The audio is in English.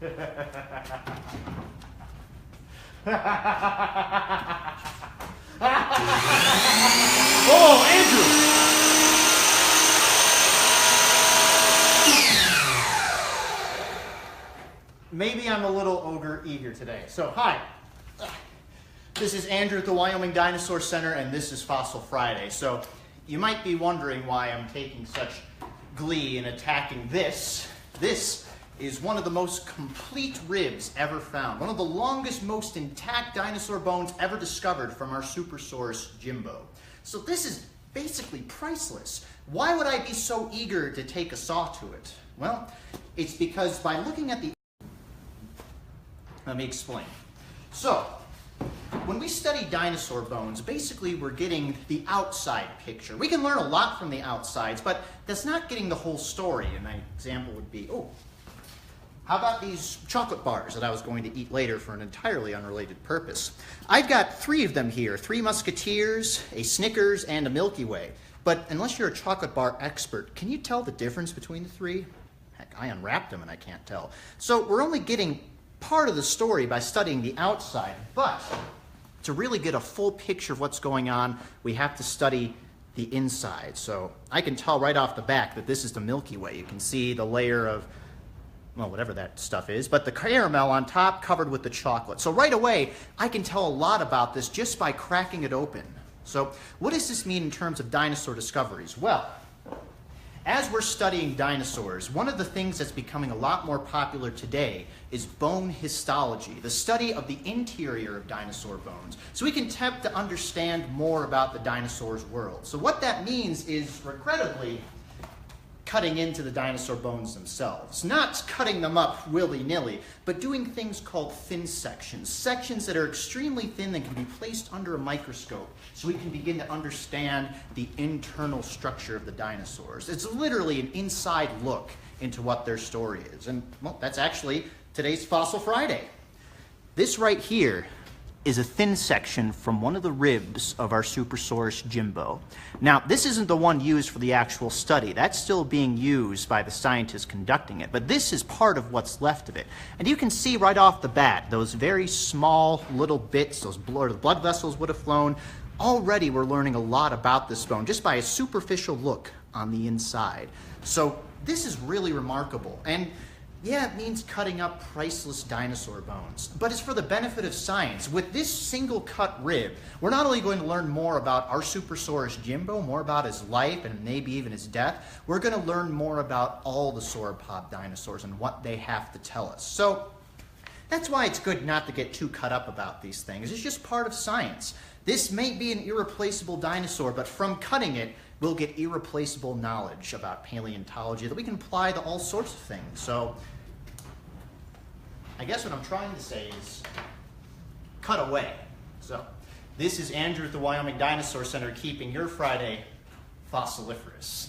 Oh, Andrew! Maybe I'm a little ogre eager today. So, hi. This is Andrew at the Wyoming Dinosaur Center, and this is Fossil Friday. So, you might be wondering why I'm taking such glee in attacking this. This is one of the most complete ribs ever found. One of the longest, most intact dinosaur bones ever discovered from our Supersaurus Jimbo. So this is basically priceless. Why would I be so eager to take a saw to it? Well, it's because by looking at the... Let me explain. So, when we study dinosaur bones, basically we're getting the outside picture. We can learn a lot from the outsides, but that's not getting the whole story. And my example would be, how about these chocolate bars that I was going to eat later for an entirely unrelated purpose? I've got 3 of them here, 3 Musketeers, a Snickers, and a Milky Way. But unless you're a chocolate bar expert, can you tell the difference between the 3? Heck, I unwrapped them and I can't tell. So we're only getting part of the story by studying the outside, but to really get a full picture of what's going on, we have to study the inside. So I can tell right off the back that this is the Milky Way. You can see the layer of, well, whatever that stuff is, but the caramel on top covered with the chocolate. So right away, I can tell a lot about this just by cracking it open. So what does this mean in terms of dinosaur discoveries? Well, as we're studying dinosaurs, one of the things that's becoming a lot more popular today is bone histology, the study of the interior of dinosaur bones, so we can attempt to understand more about the dinosaur's world. So what that means is, regrettably, cutting into the dinosaur bones themselves. Not cutting them up willy-nilly, but doing things called thin sections. Sections that are extremely thin that can be placed under a microscope so we can begin to understand the internal structure of the dinosaurs. It's literally an inside look into what their story is. And, well, that's actually today's Fossil Friday. This right here is a thin section from one of the ribs of our Supersaurus Jimbo. Now, this isn't the one used for the actual study. That's still being used by the scientists conducting it, but this is part of what's left of it. And you can see right off the bat, those very small little bits, those blood vessels would have flown. Already we're learning a lot about this bone just by a superficial look on the inside. So this is really remarkable. And yeah, it means cutting up priceless dinosaur bones, but it's for the benefit of science. With this single cut rib, we're not only going to learn more about our Supersaurus Jimbo, more about his life and maybe even his death, we're going to learn more about all the sauropod dinosaurs and what they have to tell us. So that's why it's good not to get too cut up about these things. It's just part of science. This may be an irreplaceable dinosaur, but from cutting it, we'll get irreplaceable knowledge about paleontology that we can apply to all sorts of things. So I guess what I'm trying to say is cut away. So this is Andrew at the Wyoming Dinosaur Center keeping your Friday fossiliferous.